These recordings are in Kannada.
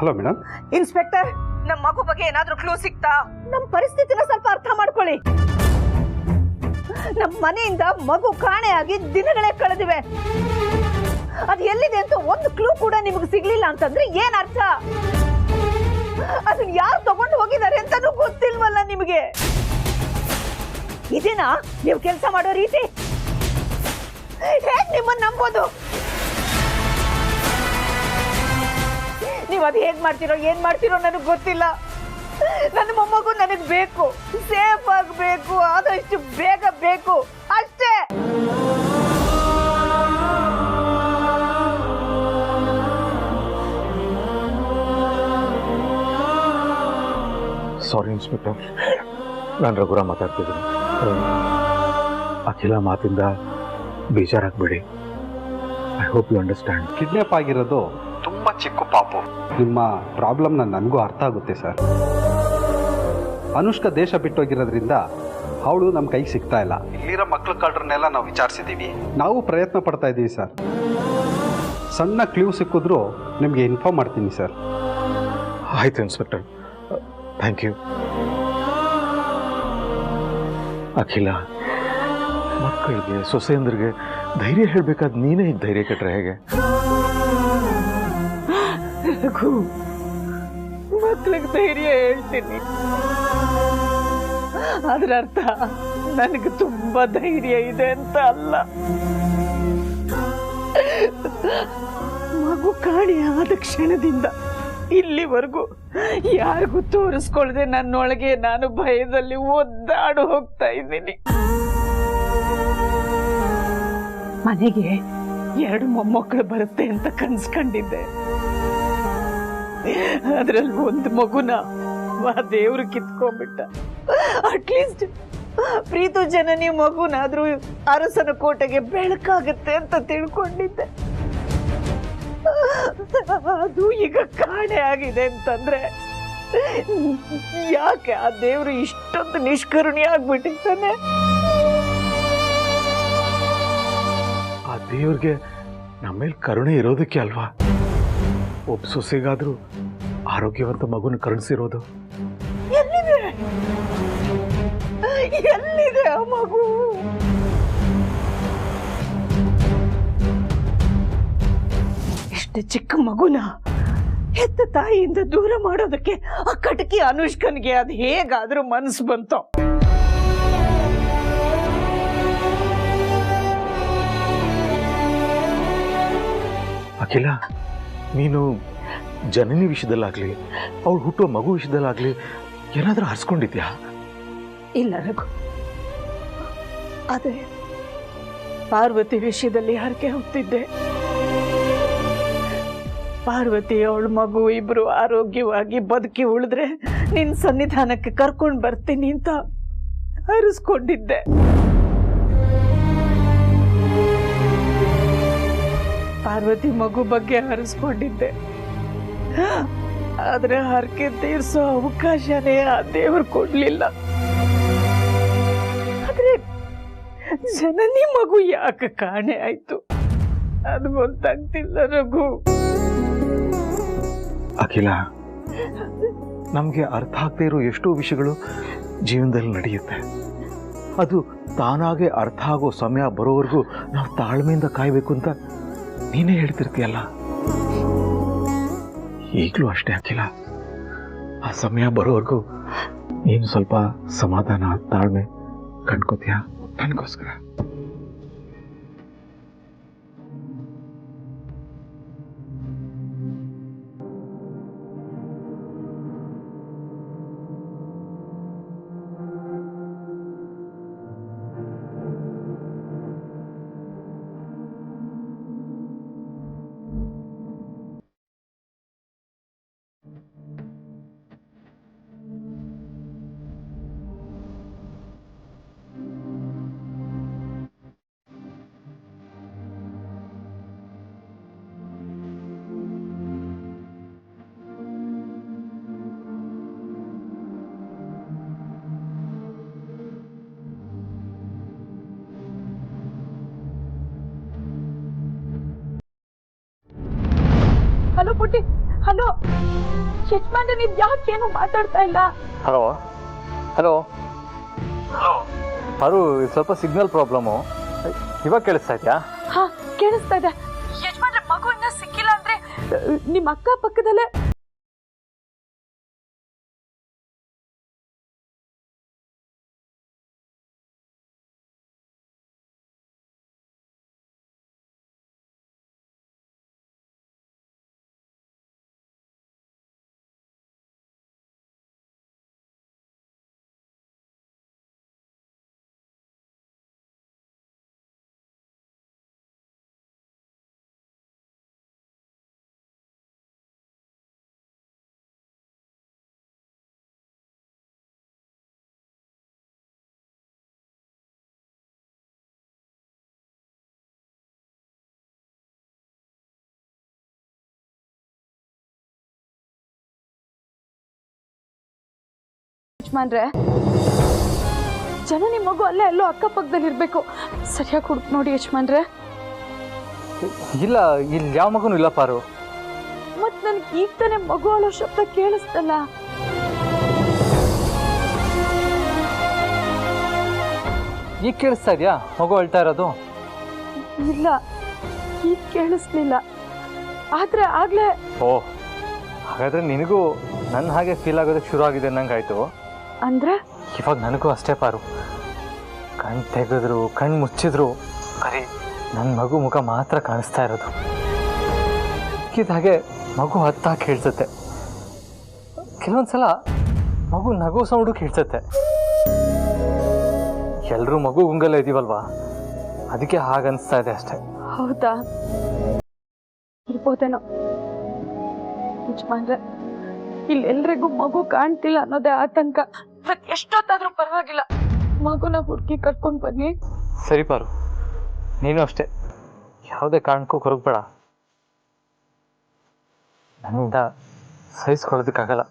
Hello madam. ಇನ್ಸ್ಪೆಕ್ಟರ್, ನಮ್ಮ ಮಗು ಬಗ್ಗೆ ಏನಾದ್ರೂ ಕ್ಲೂ ಸಿಗ್ತಾ? ನಮ್ಮ ಪರಿಸ್ಥಿತಿನ ಸ್ವಲ್ಪ ಅರ್ಥ ಮಾಡ್ಕೊಳ್ಳಿ. ನಮ್ಮ ಮನೆಯಿಂದ ಮಗು ಕಾಣೆಯಾಗಿ ದಿನಗಳೇ ಕಳೆದಿವೆ. ಅದು ಎಲ್ಲಿದೆ ಅಂತ ಒಂದು ಕ್ಲೂ ಕೂಡ ನಿಮಗೆ ಸಿಗ್ಲಿಲ್ಲ ಅಂತಂದ್ರೆ ಏನ್ ಅರ್ಥ? ಅದನ್ನ ಯಾರು ತಗೊಂಡು ಹೋಗಿದ್ದಾರೆ ಅಂತಾನೂ ಗೊತ್ತಿಲ್ವಲ್ಲ ನಿಮಗೆ. ಇದೇನಾ ನೀವು ಕೆಲಸ ಮಾಡೋ ರೀತಿ? ಹೇಗ್ ನಿಮ್ಮನ್ನ ನಂಬೋದು? ನೀವು ಅದು ಹೇಗ್ ಮಾಡ್ತಿರೋ ಏನ್ ಮಾಡ್ತಿರೋ ನನಗೆ ಗೊತ್ತಿಲ್ಲ. ನನ್ನ ಮೊಮ್ಮಗು ನನಗೆ ಬೇಕು, ಸೇಫ್ ಆಗಬೇಕು, ಆದಷ್ಟು ಬೇಗ ಬೇಕು ಅಷ್ಟೇ. ಸಾರಿ ಇನ್ಸ್ಪೆಕ್ಟರ್, ನಾನು ರಘುರಾಮ್ ಮಾತಾಡ್ತಿದ್ದೀನಿ. ಅಖಿಲ ಮಾತಿಂದ ಬೇಜಾರಾಗಬೇಡಿ. I hope you understand. Kidnap ಆಗಿರೋದು ತುಂಬ ಚಿಕ್ಕ ಪಾಪು. ನಿಮ್ಮ ಪ್ರಾಬ್ಲಮ್ನ ನನಗೂ ಅರ್ಥ ಆಗುತ್ತೆ ಸರ್. ಅನುಷ್ಕಾ ದೇಶ ಬಿಟ್ಟೋಗಿರೋದ್ರಿಂದ ಅವಳು ನಮ್ಮ ಕೈಗೆ ಸಿಗ್ತಾ ಇಲ್ಲ. ಇಲ್ಲಿರೋ ಮಕ್ಳು ಕಳ್ಳರನ್ನೆಲ್ಲ ನಾವು ವಿಚಾರಿಸಿದ್ದೀವಿ, ನಾವು ಪ್ರಯತ್ನ ಪಡ್ತಾ ಇದ್ದೀವಿ ಸರ್. ಸಣ್ಣ ಕ್ಲೂ ಸಿಕ್ಕಿದ್ರು ನಿಮಗೆ ಇನ್ಫಾರ್ಮ್ ಮಾಡ್ತೀನಿ ಸರ್. ಆಯ್ತು ಇನ್ಸ್ಪೆಕ್ಟರ್, ಥ್ಯಾಂಕ್ ಯು. ಅಖಿಲ, ಮಕ್ಕಳಿಗೆ ಸೊಸೆಯಂದ್ರಿಗೆ ಧೈರ್ಯ ಹೇಳ್ಬೇಕಾದ್ ನೀನೇ ಈಗ ಧೈರ್ಯ ಕೆಟ್ಟರೆ ಹೇಗೆ? ರಘು, ಮಕ್ಳಿಗೆ ಧೈರ್ಯ ಹೇಳ್ತೀನಿ, ಅದ್ರ ಅರ್ಥ ನನಗೆ ತುಂಬಾ ಧೈರ್ಯ ಇದೆ ಅಂತ ಅಲ್ಲ. ಮಗು ಕಾಣೆಯಾದ ಕ್ಷಣದಿಂದ ಇಲ್ಲಿವರೆಗೂ ಯಾರಿಗೂ ತೋರಿಸ್ಕೊಳ್ದೆ ನನ್ನೊಳಗೆ ನಾನು ಭಯದಲ್ಲಿ ಒದ್ದಾಡು ಹೋಗ್ತಾ ಇದ್ದೀನಿ. ಮನೆಗೆ 2 ಮೊಮ್ಮಕ್ಕಳು ಬರುತ್ತೆ ಅಂತ ಕನ್ಸ್ಕೊಂಡಿದ್ದೆ. ಅದ್ರಲ್ಲಿ ಒಂದು ಮಗುನ ದೇವ್ರು ಕಿತ್ಕೊಂಡ್ಬಿಟ್ಟ. ಅಟ್ಲೀಸ್ಟ್ ಪ್ರೀತು ಜನನಿ ಮಗುನಾದ್ರೂ ಅರಸನ ಕೋಟೆಗೆ ಬೆಳಕಾಗುತ್ತೆ ಅಂತ ತಿಳ್ಕೊಂಡಿದ್ದೆ. ಅದು ಈಗ ಕಾಣೆ ಆಗಿದೆ ಅಂತಂದ್ರೆ ಯಾಕೆ ಆ ದೇವ್ರು ಇಷ್ಟೊಂದು ನಿಷ್ಕರುಣಿ ಆಗ್ಬಿಟ್ಟಿದ್ದಾನೆ? ಆ ದೇವ್ರಿಗೆ ನಮ್ಮೇಲೆ ಕರುಣೆ ಇರೋದಕ್ಕೆ ಅಲ್ವಾ ಒಬ್ಬ ಸೊಸೆಗಾದ್ರೂ ಆರೋಗ್ಯವಂತ ಮಗುನ ಕರುಣಿಸಿರೋದು. ಎಲ್ಲಿದೆ ಎಲ್ಲಿದೆ ಆ ಮಗು? ಇಷ್ಟು ಚಿಕ್ಕ ಮಗುನ ಹೆತ್ತ ತಾಯಿಯಿಂದ ದೂರ ಮಾಡೋದಕ್ಕೆ ಆ ಕಟಕಿ ಅನುಷ್ಕನ್ಗೆ ಅದು ಹೇಗಾದ್ರೂ ಮನಸ್ಸು ಬಂತೋ? ಅಖಿಲ, ನೀನು ಜನನಿ ವಿಷಯದಲ್ಲಾಗ್ಲಿ ಅವಳು ಹುಟ್ಟುವ ಮಗು ವಿಷಯದಲ್ಲಾಗ್ಲಿ ಏನಾದ್ರೂ ಹರಿಸ್ಕೊಂಡಿದ್ಯಾ? ಇಲ್ಲ ರಘು, ಆದ್ರೆ ಪಾರ್ವತಿ ವಿಷಯದಲ್ಲಿ ಹರಕೆ ಹೋಗ್ತಿದ್ದೆ. ಪಾರ್ವತಿ ಅವಳ ಮಗು ಇಬ್ರು ಆರೋಗ್ಯವಾಗಿ ಬದುಕಿ ಉಳಿದ್ರೆ ನಿನ್ ಸನ್ನಿಧಾನಕ್ಕೆ ಕರ್ಕೊಂಡು ಬರ್ತೀನಿ ಅಂತ ಹರಿಸ್ಕೊಂಡಿದ್ದೆ. ಪಾರ್ವತಿ ಮಗು ಬಗ್ಗೆ ಹರಿಸ್ಕೊಂಡಿದ್ದೆ. ಆದ್ರೆ ಹರಕೆ ತೀರ್ಸೋ ಅವಕಾಶನೇ ಆ ದೇವರು ಕೊಡ್ಲಿಲ್ಲ. ಆದ್ರೆ ಜನನಿ ಮಗು ಯಾಕೆ ಕಾಣೆ ಆಯ್ತು ಅದು ಗೊತ್ತಾಗ್ತಿಲ್ಲ ರಘು. ಅಖಿಲ, ನಮ್ಗೆ ಅರ್ಥ ಆಗದೆ ಇರೋ ಎಷ್ಟೋ ವಿಷಯಗಳು ಜೀವನದಲ್ಲಿ ನಡೆಯುತ್ತೆ. ಅದು ತಾನಾಗೆ ಅರ್ಥ ಆಗೋ ಸಮಯ ಬರೋವರೆಗೂ ನಾವು ತಾಳ್ಮೆಯಿಂದ ಕಾಯ್ಬೇಕು ಅಂತ ನೀನೇ ಹೇಳ್ತಿರ್ತೀಯಲ್ಲ. ಈಗಲೂ ಅಷ್ಟೇ ಅಖಿಲ, ಆ ಸಮಯ ಬರೋವರೆಗೂ ನೀನು ಸ್ವಲ್ಪ ಸಮಾಧಾನ ತಾಳ್ಮೆ ಕಂಡ್ಕೋತೀಯ ನನಗೋಸ್ಕರ. ಹಲೋ ಪುಟ್ಟಿ, ಹಲೋ ಯಜಮಾನ್ರೆ, ನೀವ್ ಯಾಕೇನು ಮಾತಾಡ್ತಾ ಇಲ್ಲ? ಹಲೋ ಹಲೋ ಪಾರು, ಸ್ವಲ್ಪ ಸಿಗ್ನಲ್ ಪ್ರಾಬ್ಲಮ್ಮು. ಇವಾಗ ಕೇಳಿಸ್ತಾ ಇದೆಯಾ? ಹಾ ಕೇಳಿಸ್ತಾ ಇದೆ. ಯಜಮಾನ್ರೆ, ಮಗು ಇನ್ನ ಸಿಕ್ಕಿಲ್ಲ ಅಂದ್ರೆ ನಿಮ್ಮ ಅಕ್ಕ ಪಕ್ಕದಲ್ಲೇ. ಯಜಮಾನ್ರೆ, ಜನನಿ ಮಗು ಅಲ್ಲೇ ಎಲ್ಲೋ ಅಕ್ಕಪಕ್ಕದಲ್ಲಿ ಇರ್ಬೇಕು. ಸರಿಯಾಗಿ ಹುಡುಕ್ ನೋಡಿ ಯಜಮಾನ್ರೆ. ಇಲ್ಲ, ಇಲ್ಲಿ ಯಾವ ಮಗುನೂ ಇಲ್ಲ ಪಾರು. ಮತ್ ನನ್ಗೆ ಈಗ ತಾನೇ ಮಗು ಅಳೋ ಶಬ್ದ ಕೇಳಿಸ್ತಲ್ಲ. ಈಗ ಕೇಳಿಸ್ತಾ ಇದೆಯಾ ಮಗು ಅಳ್ತಾ ಇರೋದು? ಇಲ್ಲ, ಈಗ ಕೇಳಿಸ್ಲಿಲ್ಲ. ಆದ್ರೆ ಆಗ್ಲೇ. ಓ, ಹಾಗಾದ್ರೆ ನಿನಗೂ ನನ್ನ ಹಾಗೆ ಫೀಲ್ ಆಗೋದಕ್ಕೆ ಶುರು ಆಗಿದೆ ಅನ್ನಂಗಾಯ್ತು. ಅಂದ್ರೆ ಇವಾಗ ನನಗೂ ಅಷ್ಟೇ ಪಾರು. ಕಣ್ಣು ತೆಗೆದ್ರು ಕಣ್ಣು ಮುಚ್ಚಿದ್ರು ಬರೀ ನನ್ನ ಮಗು ಮುಖ ಮಾತ್ರ ಕಾಣಿಸ್ತಾ ಇರೋದು. ಹಾಗೆ ಮಗು ಹತ್ತಾಗಿ ಕೇಳಿಸುತ್ತೆ. ಕೆಲವೊಂದ್ಸಲ ಮಗು ನಗು ಸೌಂಡು ಕೇಳಿಸುತ್ತೆ. ಎಲ್ಲರೂ ಮಗು ಗುಂಗಲ್ಲ ಇದೀವಲ್ವಾ, ಅದಕ್ಕೆ ಹಾಗನ್ನಿಸ್ತಾ ಇದೆ ಅಷ್ಟೇ. ಹೌದಾ? ಇರ್ಬೋದೇನೋ ಯಜಮಾನ್ರೆ. ಇಲ್ಲಿ ಎಲ್ರಿಗೂ ಮಗು ಕಾಣ್ತಿಲ್ಲ ಅನ್ನೋದೇ ಆತಂಕ. ಮತ್ ಎಷ್ಟೊತ್ತಾದ್ರೂ ಪರವಾಗಿಲ್ಲ, ಮಗುನ ಹುಡುಕಿ ಕರ್ಕೊಂಡ್ ಬನ್ನಿ. ಸರಿ ಪಾರು, ನೀನು ಅಷ್ಟೇ ಯಾವುದೇ ಕಾರಣಕ್ಕೂ ಹೊರಗಬೇಡ. ನನ್ನಿಂದ ಸಹಿಸ್ಕೊಳ್ಳೋದಕ್ಕಾಗಲ್ಲ.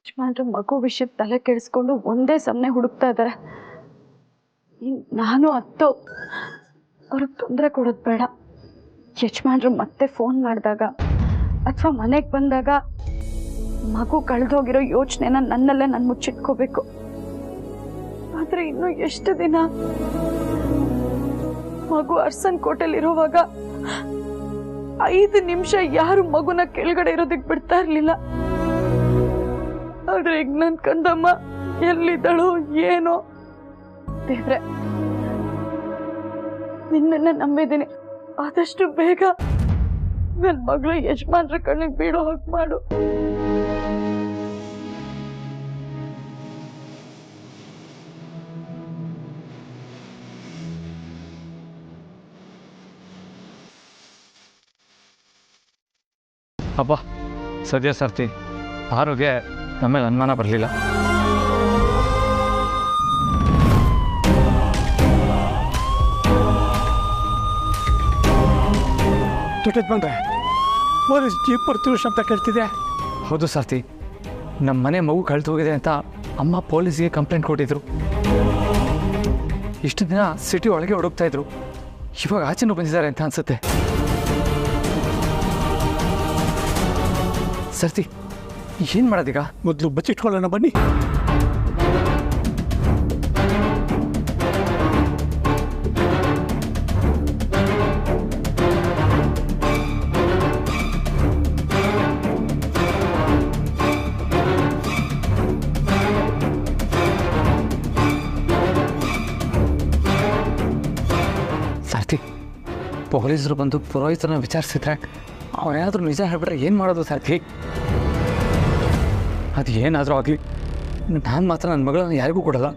ಯಜಮಾನ್ರು ಮಗು ವಿಷಯ ತಲೆ ಕೆಡಿಸ್ಕೊಂಡು ಒಂದೇ ಸಮನೆ ಹುಡುಕ್ತಾ ಇದ್ದಾರೆ. ನಾನು ಅತ್ತು ಅವ್ರಿಗೆ ತೊಂದರೆ ಕೊಡೋದು ಬೇಡ. ಯಜಮಾನ್ರು ಮತ್ತೆ ಫೋನ್ ಮಾಡಿದಾಗ ಅಥವಾ ಮನೆಗೆ ಬಂದಾಗ ಮಗು ಕಳೆದೋಗಿರೋ ಯೋಚನೆನ ನನ್ನಲ್ಲೇ ನಾನು ಮುಚ್ಚಿಟ್ಕೋಬೇಕು. ಆದ್ರೆ ಇನ್ನು ಎಷ್ಟು ದಿನ? ಮಗು ಅರ್ಸನ್ ಕೋಟೆಲಿರುವಾಗ 5 ನಿಮಿಷ ಯಾರು ಮಗುನ ಕೆಳಗಡೆ ಇರೋದಕ್ಕೆ ಬಿಡ್ತಾ ಇರ್ಲಿಲ್ಲ. ಆದ್ರೆ ಈಗ ನನ್ ಕಂದಮ್ಮ ಎಲ್ಲಿದ್ದಳೋ ಏನೋ. ದೇವ್ರೆ, ನಿನ್ನನ್ನ ನಂಬಿದ್ದೀನಿ. ಆದಷ್ಟು ಬೇಗ ನನ್ ಮಗಳು ಯಜಮಾನ್ರ ಕಣ್ಣಿಗೆ ಬೀಳೋ ಹಾಗೆ ಮಾಡು. ಅಪ್ಪ, ಸದ್ಯ ಸರ್ತಿ ಆರೋಗ್ಯ ನಮ್ಮೇಲೆ ಅನುಮಾನ ಬರಲಿಲ್ಲ. ಬಂದ್ರೆ ಪೊಲೀಸ್ ಜೀಪ್ ಬರ್ತಿರೋ ಶಬ್ದ ಕೇಳ್ತಿದೆ. ಹೌದು ಸಾರ್ಥಿ, ನಮ್ಮ ಮನೆ ಮಗು ಕಳೆದು ಹೋಗಿದೆ ಅಂತ ಅಮ್ಮ ಪೊಲೀಸಿಗೆ ಕಂಪ್ಲೇಂಟ್ ಕೊಟ್ಟಿದ್ರು. ಇಷ್ಟು ದಿನ ಸಿಟಿ ಒಳಗೆ ಹುಡುಕ್ತಾ ಇದ್ರು, ಇವಾಗ ಆಚೆನೂ ಬಂದಿದ್ದಾರೆ ಅಂತ ಅನ್ಸುತ್ತೆ. ಸರ್ತಿ, ಏನು ಮಾಡೋದೀಗ? ಮೊದಲು ಬಚ್ಚಿಟ್ಕೊಳ್ಳೋಣ ಬನ್ನಿ. ಸಾರ್ಥಿ, ಪೊಲೀಸರು ಬಂದು ಪುರೋಹಿತರನ್ನ ವಿಚಾರಿಸಿದ್ರೆ ಅವರೇನಾದರೂ ನಿಜ ಹೇಳ್ಬಿಟ್ರೆ ಏನು ಮಾಡೋದು ಸಾರ್ಥಿ? ಅದು ಏನಾದರೂ ಆಗಲಿ, ನಾನು ಮಾತ್ರ ನನ್ನ ಮಗಳನ್ನ ಯಾರಿಗೂ ಕೊಡಲ್ಲ.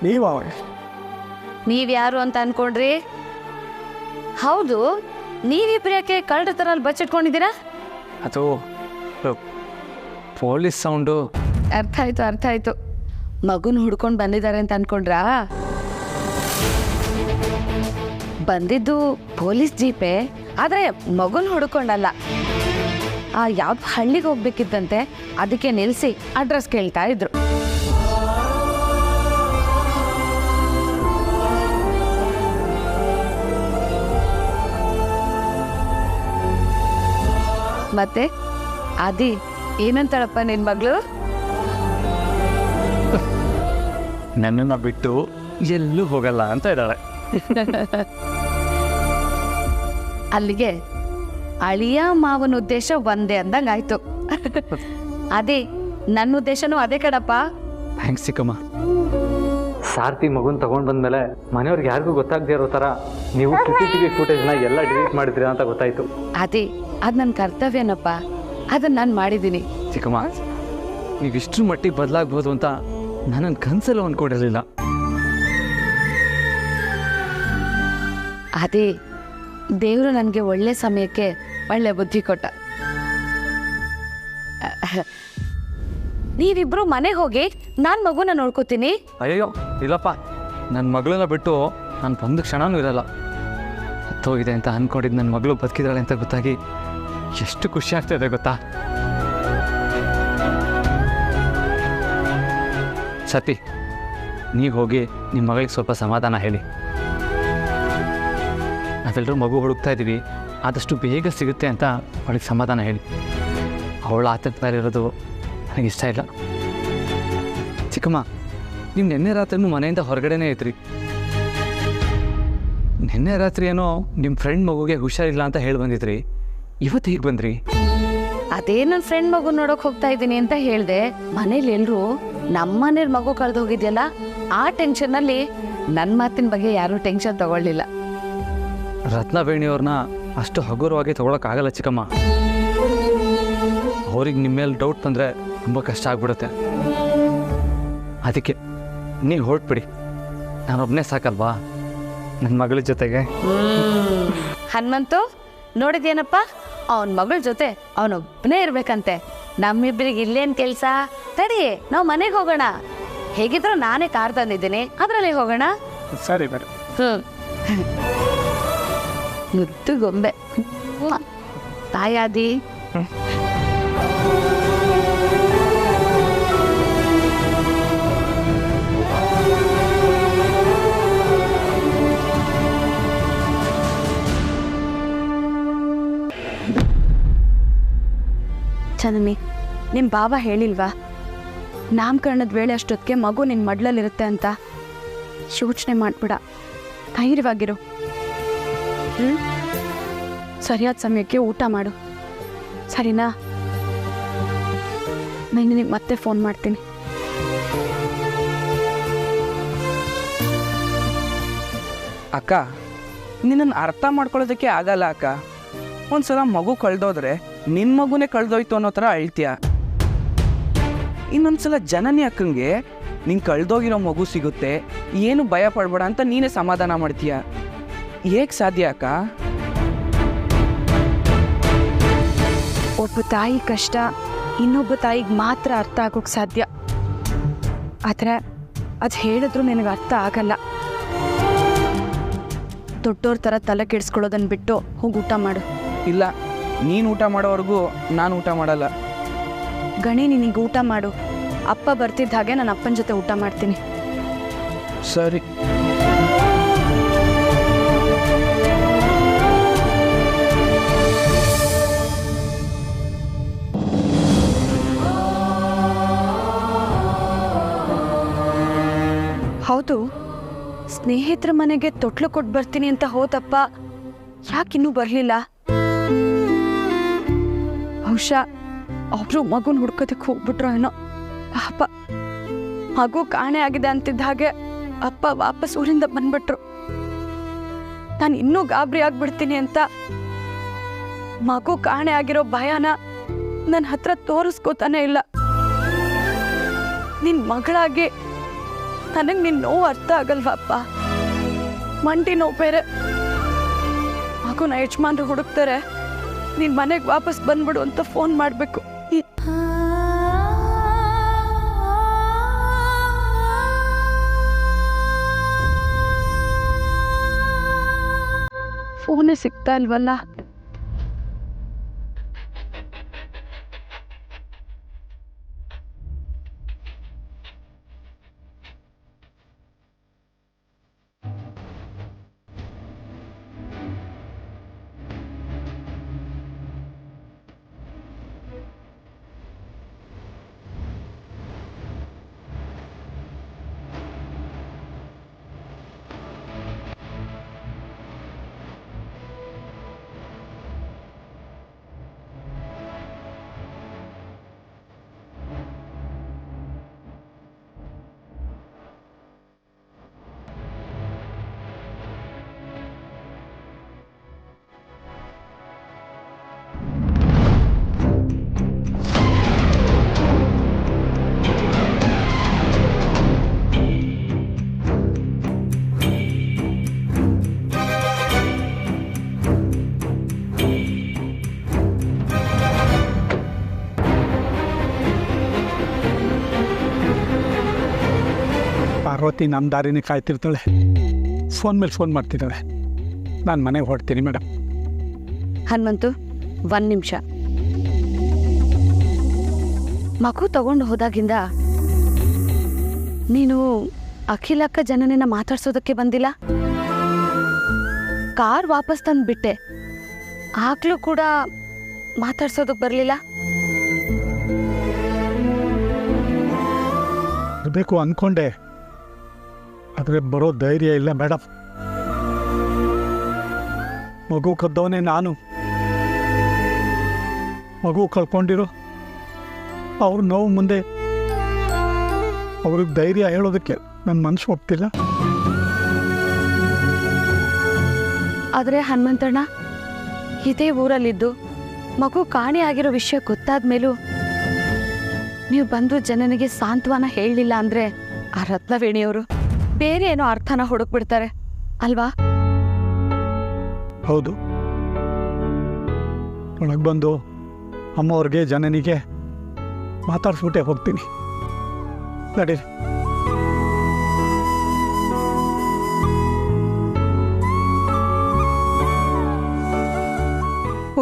ನೀವು ನೀವ್ಯಾರು ಅಂತ ಅನ್ಕೊಂಡ್ರಿ? ಹೌದು, ನೀವಿಬ್ರು ಯಾಕೆ ಕಳ್ಳರ ಥರ ಅಲ್ಲಿ ಬಚ್ಚಿಟ್ಕೊಂಡಿದ್ದೀರಾ? ಅದು ಪೊಲೀಸ್ ಸೌಂಡು. ಅರ್ಥ ಆಯ್ತು. ಮಗುನ ಹುಡ್ಕೊಂಡು ಬಂದಿದ್ದಾರೆ ಅಂತ ಅನ್ಕೊಂಡ್ರಾ? ಬಂದಿದ್ದು ಪೊಲೀಸ್ ಜೀಪೇ, ಆದರೆ ಮಗುನ ಹುಡ್ಕೊಂಡಲ್ಲ. ಯಾವ್ದು ಹಳ್ಳಿಗೆ ಹೋಗ್ಬೇಕಿತ್ತಂತೆ, ಅದಕ್ಕೆ ನಿಲ್ಲಿಸಿ ಅಡ್ರೆಸ್ ಕೇಳ್ತಾ ಇದ್ರು. ಮತ್ತೆ ಅದಿ ಏನಂತಾಳಪ್ಪ ನಿನ್ ಮಗಳು? ನನ್ನನ್ನು ಬಿಟ್ಟು ಎಲ್ಲೂ ಹೋಗಲ್ಲ ಅಂತ ಇದ್ದಾಳೆ. ಅಲ್ಲಿಗೆ ಅಳಿಯ ಮಾವನ ಉದ್ದೇಶ ಒಂದೇ ಅಂದಂಗಾಯ್ತು. ಅದೇ ನನ್ನ ಉದ್ದೇಶನೂ ಅದೇ ಕಡಪ್ಪ. ಥ್ಯಾಂಕ್ಸ್ ಚಿಕ್ಕಮ್ಮ. ಸಾರ್ತಿ ಮಗುನ ತಗೊಂಡು ಬಂದಮೇಲೆ ಮನೆಯವ್ರಿಗೆ ಯಾರಿಗೂ ಗೊತ್ತಾಗದೇ ಇರೋ ಥರ ನೀವು CCTV ಫುಟೇಜ್ನ ಎಲ್ಲ ಡಿಲೀಟ್ ಮಾಡಿದ್ರಿ ಅಂತ ಗೊತ್ತಾಯ್ತು. ಅದೇ ಅದು ನನ್ನ ಕರ್ತವ್ಯನಪ್ಪ, ಅದನ್ನ ನಾನು ಮಾಡಿದ್ದೀನಿ. ಚಿಕ್ಕಮ್ಮ, ನೀವಿಷ್ಟ್ರ ಮಟ್ಟಿಗೆ ಬದಲಾಗ್ಬೋದು ಅಂತ ನನ್ನ ಕನಸಲ್ಲೂ ಅಂದ್ಕೊಂಡಿರಲಿಲ್ಲ. ಅದೇ ದೇವರು ನನಗೆ ಒಳ್ಳೆ ಸಮಯಕ್ಕೆ ಒಳ್ಳೆ ಬುದ್ಧಿ ಕೊಟ್ಟ. ನೀವಿಬ್ರು ಮನೆಗೆ ಹೋಗಿ ನಾನು ಮಗುನ ನೋಡ್ಕೋತೀನಿ. ಅಯ್ಯೋ ಇಲ್ಲಪ್ಪ, ನನ್ನ ಮಗಳನ್ನ ಬಿಟ್ಟು ನಾನು ಒಂದು ಕ್ಷಣನೂ ಇರಲ್ಲ. ಹತ್ತೋಗಿದೆ ಅಂತ ಅಂದ್ಕೊಂಡಿದ್ದು ನನ್ನ ಮಗಳು ಬದುಕಿದಾಳೆ ಅಂತ ಗೊತ್ತಾಗಿ ಎಷ್ಟು ಖುಷಿ ಆಗ್ತಾಯಿದೆ ಗೊತ್ತಾ? ಸತಿ, ನೀವು ಹೋಗಿ ನಿಮ್ಮ ಮಗಳಿಗೆ ಸ್ವಲ್ಪ ಸಮಾಧಾನ ಹೇಳಿ. ನಾವೆಲ್ಲರೂ ಮಗು ಹುಡುಕ್ತಾ ಇದ್ದೀವಿ, ಆದಷ್ಟು ಬೇಗ ಸಿಗುತ್ತೆ ಅಂತ ಅವಳಿಗೆ ಸಮಾಧಾನ ಹೇಳಿ. ಅವಳು ಆತಂಕದಲ್ಲಿರೋದು ನನಗೆ ಇಷ್ಟ ಇಲ್ಲ. ಚಿಕ್ಕಮ್ಮ, ನೀವು ನಿನ್ನೆ ರಾತ್ರಿನೂ ಮನೆಯಿಂದ ಹೊರಗಡೆನೇ ಇದ್ರಿ. ನಿನ್ನೆ ರಾತ್ರಿ ಏನೋ ನಿಮ್ಮ ಫ್ರೆಂಡ್ ಮಗುಗೆ ಹುಷಾರಿಲ್ಲ ಅಂತ ಹೇಳಿ ಬಂದಿದ್ರಿ. ಇವತ್ತು ಹೀಗೆ ಬಂದ್ರಿ? ಅದೇ ನನ್ನ ಫ್ರೆಂಡ್ ಮಗು ನೋಡೋಕೆ ಹೋಗ್ತಾ ಇದ್ದೀನಿ ಅಂತ ಹೇಳಿದೆ. ಮನೇಲಿ ಎಲ್ಲರೂ ನಮ್ಮನೇಲಿ ಮಗು ಕಳೆದು ಹೋಗಿದ್ಯಲ್ಲ, ಆ ಟೆನ್ಷನ್ನಲ್ಲಿ ನನ್ನ ಮಾತಿನ ಬಗ್ಗೆ ಯಾರೂ ಟೆನ್ಷನ್ ತಗೊಳ್ಳಿಲ್ಲ. ರತ್ನವೇಣಿಯವ್ರನ್ನ ಅಷ್ಟು ಹಗುರವಾಗಿ ತೊಗೊಳಕ್ಕಾಗಲ್ಲ ಚಿಕ್ಕಮ್ಮ. ಅವ್ರಿಗೆ ನಿಮ್ಮ ಮೇಲೆ ಡೌಟ್ ಬಂದರೆ ತುಂಬ ಕಷ್ಟ ಆಗ್ಬಿಡುತ್ತೆ. ಅದಕ್ಕೆ ನೀವು ಹೊರಟ್ಬಿಡಿ, ನಾನೊಬ್ಬನೇ ಸಾಕಲ್ವಾ ನನ್ನ ಮಗಳ ಜೊತೆಗೆ. ಹನುಮಂತು, ನೋಡಿದೇನಪ್ಪ, ಅವನ ಮಗಳ ಜೊತೆ ಅವನೊಬ್ಬನೇ ಇರ್ಬೇಕಂತೆ. ನಮ್ಮಿಬ್ಬರಿಗೆ ಇಲ್ಲೇನು ಕೆಲಸ? ತಡಿ, ನಾವು ಮನೆಗೆ ಹೋಗೋಣ. ಹೇಗಿದ್ರು ನಾನೇ ಕಾರ್ ತಂದಿದ್ದೀನಿ, ಅದರಲ್ಲೇ ಹೋಗೋಣ. ಸರಿ ಬರ. ಮುದ್ದು ಗೊಂಬೆ ತಾಯಾದಿ. ಚಂದನಿ, ನಿಮ್ಮ ಬಾಬಾ ಹೇಳಿಲ್ವಾ ನಾಮಕರಣದ ವೇಳೆ ಅಷ್ಟೊತ್ತಿಗೆ ಮಗು ನಿನ್ನ ಮಡ್ಲಲ್ಲಿರುತ್ತೆ ಅಂತ? ಯೋಚನೆ ಮಾಡ್ಬಿಡ, ಧೈರ್ಯವಾಗಿರು. ಸರಿಯಾದ ಸಮಯಕ್ಕೆ ಊಟ ಮಾಡು, ಸರಿನಾ? ನಾನು ನಿನಗೆ ಮತ್ತೆ ಫೋನ್ ಮಾಡ್ತೀನಿ. ಅಕ್ಕ, ನಿನ್ನನ್ನು ಅರ್ಥ ಮಾಡ್ಕೊಳ್ಳೋದಕ್ಕೆ ಆಗಲ್ಲ ಅಕ್ಕ. ಒಂದ್ಸಲ ಮಗು ಕಳೆದೋದ್ರೆ ನಿನ್ನ ಮಗುನೇ ಕಳೆದೋಯ್ತು ಅನ್ನೋ ಥರ ಅಳ್ತೀಯ. ಇನ್ನೊಂದ್ಸಲ ಜನನಿ ಅಕ್ಕಂಗೆ ನಿಂಗೆ ಕಳೆದೋಗಿರೋ ಮಗು ಸಿಗುತ್ತೆ, ಏನು ಭಯ ಪಡ್ಬೇಡ ಅಂತ ನೀನೇ ಸಮಾಧಾನ ಮಾಡ್ತೀಯ. ಹೇಗೆ ಸಾಧ್ಯ ಅಕ್ಕ? ಒಬ್ಬ ತಾಯಿ ಕಷ್ಟ ಇನ್ನೊಬ್ಬ ತಾಯಿಗೆ ಮಾತ್ರ ಅರ್ಥ ಆಗೋಕ್ಕೆ ಸಾಧ್ಯ. ಆದರೆ ಅದು ಹೇಳಿದ್ರು ನಿನಗೆ ಅರ್ಥ ಆಗಲ್ಲ. ದೊಡ್ಡೋರ ಥರ ತಲೆ ಕೆಡಿಸ್ಕೊಳ್ಳೋದನ್ನು ಬಿಟ್ಟು ಹೋಗಿ ಊಟ ಮಾಡು. ಇಲ್ಲ, ನೀನು ಊಟ ಮಾಡೋವರೆಗೂ ನಾನು ಊಟ ಮಾಡಲ್ಲ. ಗಣಿ, ನಿನಗೆ ಊಟ ಮಾಡು. ಅಪ್ಪ ಬರ್ತಿದ್ದ ಹಾಗೆ ನಾನು ಅಪ್ಪನ ಜೊತೆ ಊಟ ಮಾಡ್ತೀನಿ. ಸರಿ. ಹೌದು, ಸ್ನೇಹಿತರ ಮನೆಗೆ ತೊಟ್ಲು ಕೊಟ್ಟು ಬರ್ತೀನಿ ಅಂತ ಹೋದಪ್ಪ ಯಾಕಿನ್ನೂ ಬರಲಿಲ್ಲ? ಬಹುಶಃ ಒಬ್ರು ಮಗುನ ಹುಡ್ಕೋದಕ್ಕೆ ಹೋಗ್ಬಿಟ್ರು ಏನೋ. ಪಾಪ, ಮಗು ಕಾಣೆ ಆಗಿದೆ ಅಂತಿದ್ದ ಹಾಗೆ ಅಪ್ಪ ವಾಪಸ್ ಊರಿಂದ ಬಂದ್ಬಿಟ್ರು. ನಾನು ಇನ್ನೂ ಗಾಬರಿ ಆಗ್ಬಿಡ್ತೀನಿ ಅಂತ ಮಗು ಕಾಣೆ ಆಗಿರೋ ಭಯನ ನನ್ನ ಹತ್ರ ತೋರಿಸ್ಕೋತಾನೆ ಇಲ್ಲ. ನಿನ್ನ ಮಗಳಾಗಿ ನನಗೆ ನಿನ್ನ ನೋವು ಅರ್ಥ ಆಗಲ್ವಪ್ಪ. ಮಂಟಿ ನೋವು ಬೇರೆ. ಮಗುನ ಯಜಮಾನ್ರು ಹುಡುಕ್ತಾರೆ, ನೀನು ಮನೆಗೆ ವಾಪಸ್ ಬಂದ್ಬಿಡು ಅಂತ ಫೋನ್ ಮಾಡಬೇಕು. ಫೋನೇ ಸಿಗ್ತಾ ಇಲ್ವಲ್ಲ. ಪಾರ್ವತಿ ನಮ್ಮ ದಾರಿನೇ ಕಾಯ್ತಿರ್ತಾಳೆ, ಫೋನ್ ಮೇಲೆ ಫೋನ್ ಮಾಡ್ತಿದ್ದಾಳೆ. ನಾನು ಮನೆಗೆ ಹೊರಡ್ತೀನಿ ಮೇಡಮ್. ಹನುಮಂತು, 1 ನಿಮಿಷ. ಮಗು ತಗೊಂಡು ಹೋದಾಗಿಂದ ನೀನು ಅಖಿಲಕ್ಕ ಜನನಿನ ಮಾತಾಡ್ಸೋದಕ್ಕೆ ಬಂದಿಲ್ಲ. ಕಾರ್ ವಾಪಸ್ ತಂದುಬಿಟ್ಟೆ, ಆಗ್ಲೂ ಕೂಡ ಮಾತಾಡ್ಸೋದಕ್ಕೆ ಬರಲಿಲ್ಲ. ಇರಬೇಕು ಅಂದ್ಕೊಂಡೆ, ಆದರೆ ಬರೋ ಧೈರ್ಯ ಇಲ್ಲ ಮೇಡಮ್. ಮಗು ಕದ್ದವನೇ ನಾನು. ಮಗು ಕಳ್ಕೊಂಡಿರೋ ಅವ್ರ ನೋವು ಮುಂದೆ ಅವ್ರಿಗೆ ಧೈರ್ಯ ಹೇಳೋದಕ್ಕೆ ನನ್ನ ಮನಸ್ಸು ಒಪ್ತಿಲ್ಲ. ಆದರೆ ಹನುಮಂತಣ್ಣ, ಇದೇ ಊರಲ್ಲಿದ್ದು ಮಗು ಕಾಣೆ ಆಗಿರೋ ವಿಷಯ ಗೊತ್ತಾದ ಮೇಲೂ ನೀವು ಬಂದು ಜನನಿಗೆ ಸಾಂತ್ವನ ಹೇಳಲಿಲ್ಲ ಅಂದರೆ ಆ ರತ್ನವೇಣಿಯವರು ಬೇರೆ ಏನೋ ಅರ್ಥನ ಹುಡುಕ್ಬಿಡ್ತಾರೆ ಅಲ್ವಾ? ಹೌದು. ಒಳಗೆ ಬಂದು ಅಮ್ಮವ್ರಿಗೆ ಜನನಿಗೆ ಮಾತಾಡ್ಸ್ಬಿಟ್ಟೆ ಹೋಗ್ತೀನಿ. ನಡೀರಿ.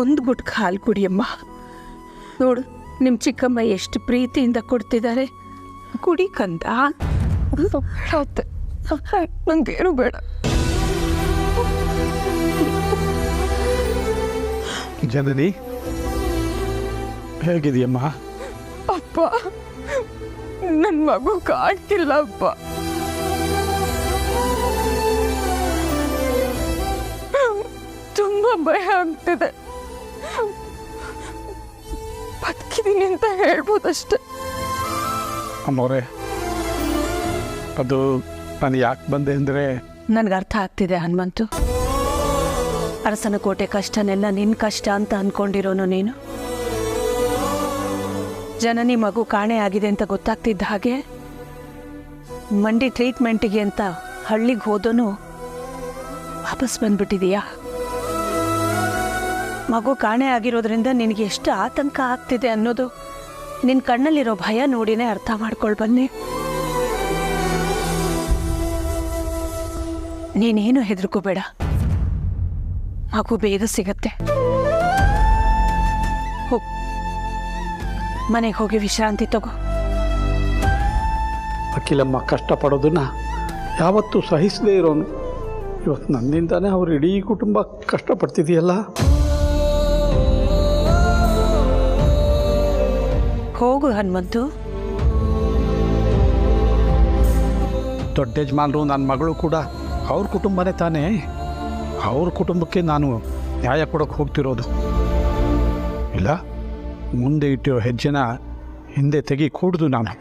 ಒಂದು ಗುಟ್ಕ ಹಾಲು ಕುಡಿಯಮ್ಮ. ನೋಡು, ನಿಮ್ಮ ಚಿಕ್ಕಮ್ಮ ಎಷ್ಟು ಪ್ರೀತಿಯಿಂದ ಕೊಡ್ತಿದ್ದಾರೆ. ಕುಡಿ ಕಂದ. ನಂಗೇನು ಬೇಡ. ಜನನಿ, ಹೇಗಿದೆಯಮ್ಮ? ಅಪ್ಪ, ನನ್ನ ಮಗು ಕಾಡ್ತಿಲ್ಲ ಅಪ್ಪ. ತುಂಬ ಭಯ ಆಗ್ತಿದೆ. ಬದುಕಿದ್ದೀನಿ ಅಂತ ಹೇಳ್ಬೋದಷ್ಟೆ. ಅಮ್ಮವ್ರೆ, ಅದು ನಾನು ಯಾಕೆ ಬಂದೆ ಅಂದರೆ, ನನಗೆ ಅರ್ಥ ಆಗ್ತಿದೆ ಹನುಮಂತು. ಅರಸನ ಕೋಟೆ ಕಷ್ಟನೆಲ್ಲ ನಿನ್ನ ಕಷ್ಟ ಅಂತ ಅಂದ್ಕೊಂಡಿರೋನು ನೀನು. ಜನನಿ ಮಗು ಕಾಣೆ ಆಗಿದೆ ಅಂತ ಗೊತ್ತಾಗ್ತಿದ್ದ ಹಾಗೆ ಮಂಡಿ ಟ್ರೀಟ್ಮೆಂಟಿಗೆ ಅಂತ ಹಳ್ಳಿಗೆ ಹೋದೋನು ವಾಪಸ್ ಬಂದ್ಬಿಟ್ಟಿದೀಯಾ? ಮಗು ಕಾಣೆ ಆಗಿರೋದ್ರಿಂದ ನಿನಗೆ ಎಷ್ಟು ಆತಂಕ ಆಗ್ತಿದೆ ಅನ್ನೋದು ನಿನ್ನ ಕಣ್ಣಲ್ಲಿರೋ ಭಯ ನೋಡಿನೇ ಅರ್ಥ ಮಾಡ್ಕೊಳ್ಬನ್ನಿ. ನೀನೇನು ಹೆದರ್ಕೋಬೇಡ, ಮಗು ಬೇಗ ಸಿಗತ್ತೆ. ಹೋಗ್, ಮನೆಗೆ ಹೋಗಿ ವಿಶ್ರಾಂತಿ ತಗೋ. ಅಖಿಲಮ್ಮ ಕಷ್ಟಪಡೋದನ್ನ ಯಾವತ್ತೂ ಸಹಿಸದೇ ಇರೋನು. ಇವತ್ತು ನನ್ನಿಂದಾನೇ ಅವ್ರ ಇಡೀ ಕುಟುಂಬ ಕಷ್ಟಪಡ್ತಿದೆಯಲ್ಲ. ಹೋಗು ಹನುಮಂತು. ದೊಡ್ಡ ಯಜಮಾನರು ನನ್ನ ಮಗಳು ಕೂಡ ಅವ್ರ ಕುಟುಂಬನೇ ತಾನೇ. ಅವ್ರ ಕುಟುಂಬಕ್ಕೆ ನಾನು ನ್ಯಾಯ ಕೊಡೋಕ್ಕೆ ಹೋಗ್ತಿರೋದು ಇಲ್ಲ. ಮುಂದೆ ಇಟ್ಟಿರೋ ಹೆಜ್ಜೆನ ಹಿಂದೆ ತೆಗಿ ಕೂಡ್ದು ನಾನು.